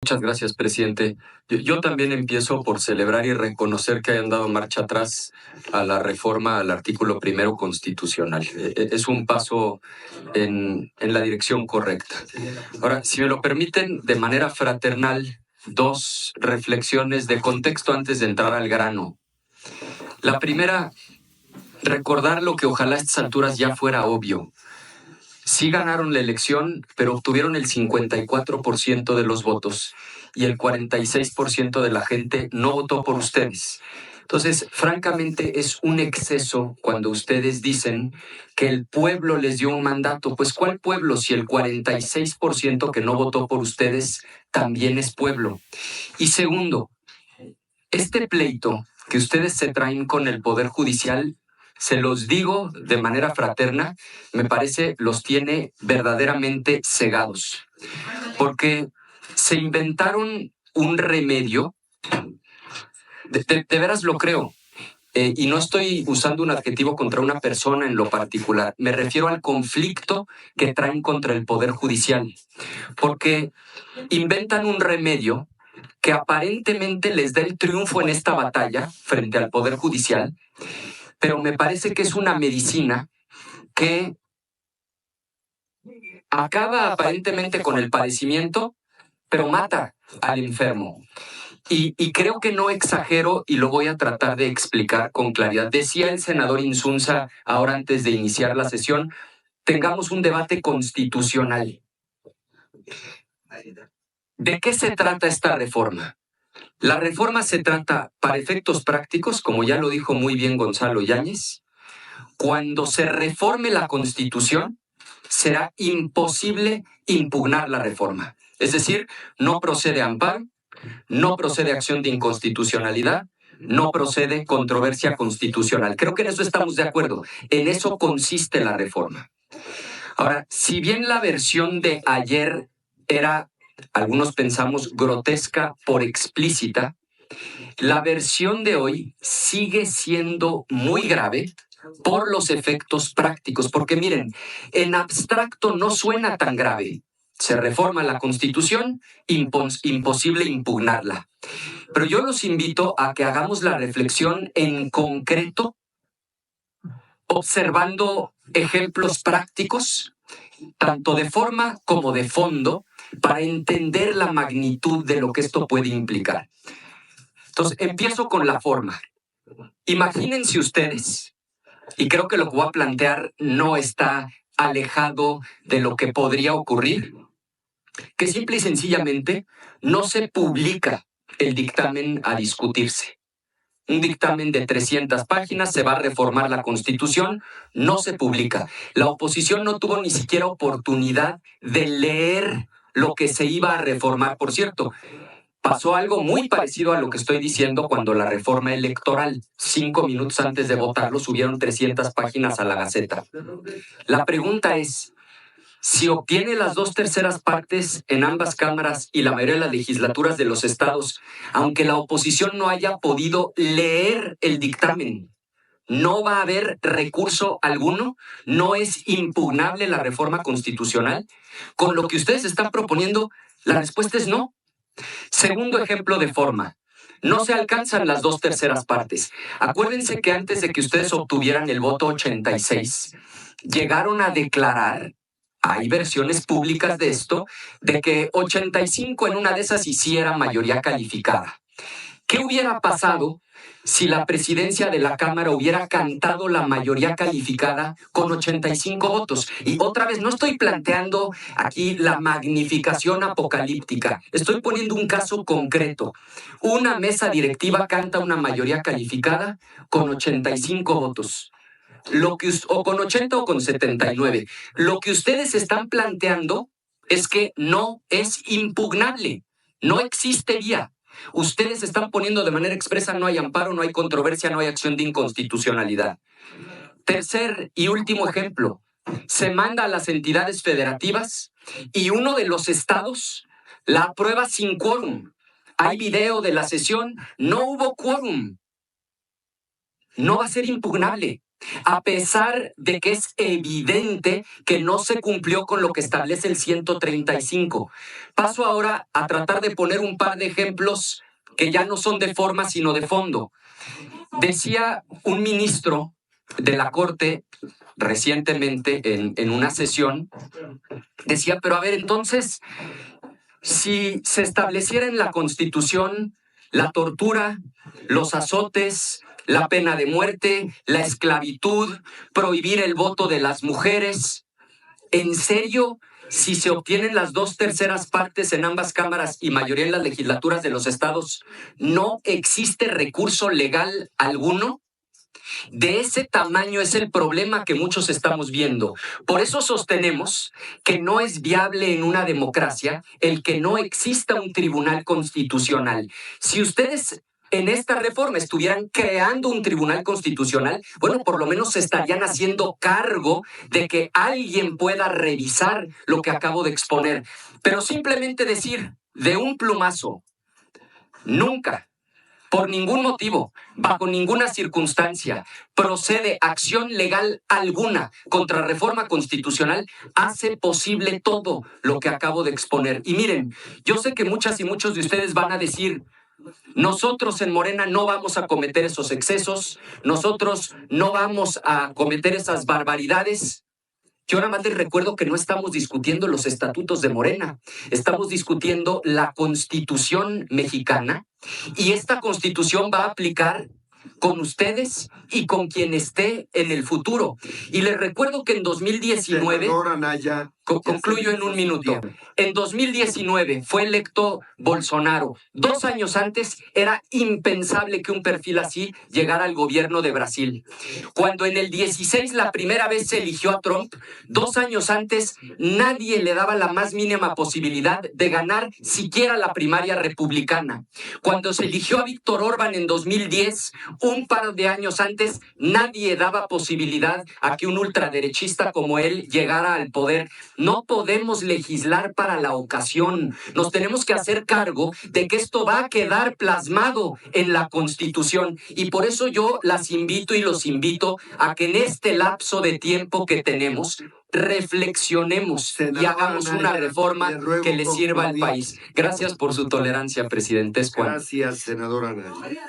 Muchas gracias, presidente. Yo también empiezo por celebrar y reconocer que hayan dado marcha atrás a la reforma al artículo primero constitucional. Es un paso en la dirección correcta. Ahora, si me lo permiten, de manera fraternal, dos reflexiones de contexto antes de entrar al grano. La primera, recordar lo que ojalá a estas alturas ya fuera obvio. Sí ganaron la elección, pero obtuvieron el 54% de los votos y el 46% de la gente no votó por ustedes. Entonces, francamente, es un exceso cuando ustedes dicen que el pueblo les dio un mandato. Pues, ¿cuál pueblo si el 46% que no votó por ustedes también es pueblo? Y segundo, este pleito que ustedes se traen con el Poder Judicial, se los digo de manera fraterna, me parece los tiene verdaderamente cegados. Porque se inventaron un remedio, de veras lo creo, y no estoy usando un adjetivo contra una persona en lo particular, me refiero al conflicto que traen contra el Poder Judicial, porque inventan un remedio que aparentemente les da el triunfo en esta batalla frente al Poder Judicial, pero me parece que es una medicina que acaba aparentemente con el padecimiento, pero mata al enfermo. Y creo que no exagero y lo voy a tratar de explicar con claridad. Decía el senador Insunza ahora antes de iniciar la sesión, tengamos un debate constitucional. ¿De qué se trata esta reforma? La reforma se trata, para efectos prácticos, como ya lo dijo muy bien Gonzalo Yáñez, cuando se reforme la Constitución, será imposible impugnar la reforma. Es decir, no procede amparo, no procede acción de inconstitucionalidad, no procede controversia constitucional. Creo que en eso estamos de acuerdo. En eso consiste la reforma. Ahora, si bien la versión de ayer era, algunos pensamos, grotesca por explícita, la versión de hoy sigue siendo muy grave por los efectos prácticos, porque miren, en abstracto no suena tan grave. Se reforma la Constitución, imposible impugnarla. Pero yo los invito a que hagamos la reflexión en concreto, observando ejemplos prácticos, tanto de forma como de fondo, para entender la magnitud de lo que esto puede implicar. Entonces, empiezo con la forma. Imagínense ustedes, y creo que lo que voy a plantear no está alejado de lo que podría ocurrir, que simple y sencillamente no se publica el dictamen a discutirse. Un dictamen de 300 páginas, se va a reformar la Constitución, no se publica. La oposición no tuvo ni siquiera oportunidad de leer lo que se iba a reformar. Por cierto, pasó algo muy parecido a lo que estoy diciendo cuando la reforma electoral, 5 minutos antes de votarlo, subieron 300 páginas a la Gaceta. La pregunta es, si obtiene las 2/3 partes en ambas cámaras y la mayoría de las legislaturas de los estados, aunque la oposición no haya podido leer el dictamen, ¿no va a haber recurso alguno? ¿No es impugnable la reforma constitucional? Con lo que ustedes están proponiendo, la respuesta es no. Segundo ejemplo de forma. No se alcanzan las 2/3 partes. Acuérdense que antes de que ustedes obtuvieran el voto 86, llegaron a declarar, hay versiones públicas de esto, de que 85 en una de esas hiciera mayoría calificada. ¿Qué hubiera pasado si la presidencia de la Cámara hubiera cantado la mayoría calificada con 85 votos? Y otra vez, no estoy planteando aquí la magnificación apocalíptica, estoy poniendo un caso concreto. Una mesa directiva canta una mayoría calificada con 85 votos. O con 80 o con 79. Lo que ustedes están planteando es que no es impugnable, no existe vía. Ustedes están poniendo de manera expresa, no hay amparo, no hay controversia, no hay acción de inconstitucionalidad. Tercer y último ejemplo, se manda a las entidades federativas y uno de los estados la aprueba sin quórum. Hay video de la sesión, no hubo quórum. No va a ser impugnable. a pesar de que es evidente que no se cumplió con lo que establece el 135. Paso ahora a tratar de poner un par de ejemplos que ya no son de forma, sino de fondo. Decía un ministro de la Corte recientemente en una sesión, decía, pero a ver, entonces, si se estableciera en la Constitución la tortura, los azotes, la pena de muerte, la esclavitud, prohibir el voto de las mujeres, ¿en serio, si se obtienen las 2/3 partes en ambas cámaras y mayoría en las legislaturas de los estados, no existe recurso legal alguno? De ese tamaño es el problema que muchos estamos viendo. Por eso sostenemos que no es viable en una democracia el que no exista un tribunal constitucional. Si ustedes en esta reforma estuvieran creando un tribunal constitucional, bueno, por lo menos se estarían haciendo cargo de que alguien pueda revisar lo que acabo de exponer. Pero simplemente decir de un plumazo, nunca, por ningún motivo, bajo ninguna circunstancia, procede acción legal alguna contra reforma constitucional, hace posible todo lo que acabo de exponer. Y miren, yo sé que muchas y muchos de ustedes van a decir, nosotros en Morena no vamos a cometer esos excesos, nosotros no vamos a cometer esas barbaridades. Yo nada más les recuerdo que no estamos discutiendo los estatutos de Morena, estamos discutiendo la Constitución mexicana y esta Constitución va a aplicar con ustedes y con quien esté en el futuro. Y les recuerdo que en 2019... Senador Anaya, concluyo en un minuto. En 2019 fue electo Bolsonaro. 2 años antes era impensable que un perfil así llegara al gobierno de Brasil. Cuando en el 16 la primera vez se eligió a Trump, 2 años antes nadie le daba la más mínima posibilidad de ganar siquiera la primaria republicana. Cuando se eligió a Víctor Orbán en 2010, un par de años antes, nadie daba posibilidad a que un ultraderechista como él llegara al poder. No podemos legislar para la ocasión. Nos tenemos que hacer cargo de que esto va a quedar plasmado en la Constitución. Y por eso yo las invito y los invito a que en este lapso de tiempo que tenemos, reflexionemos y hagamos una reforma que le sirva al país. Gracias por su tolerancia, presidente. Gracias, senadora Anaya.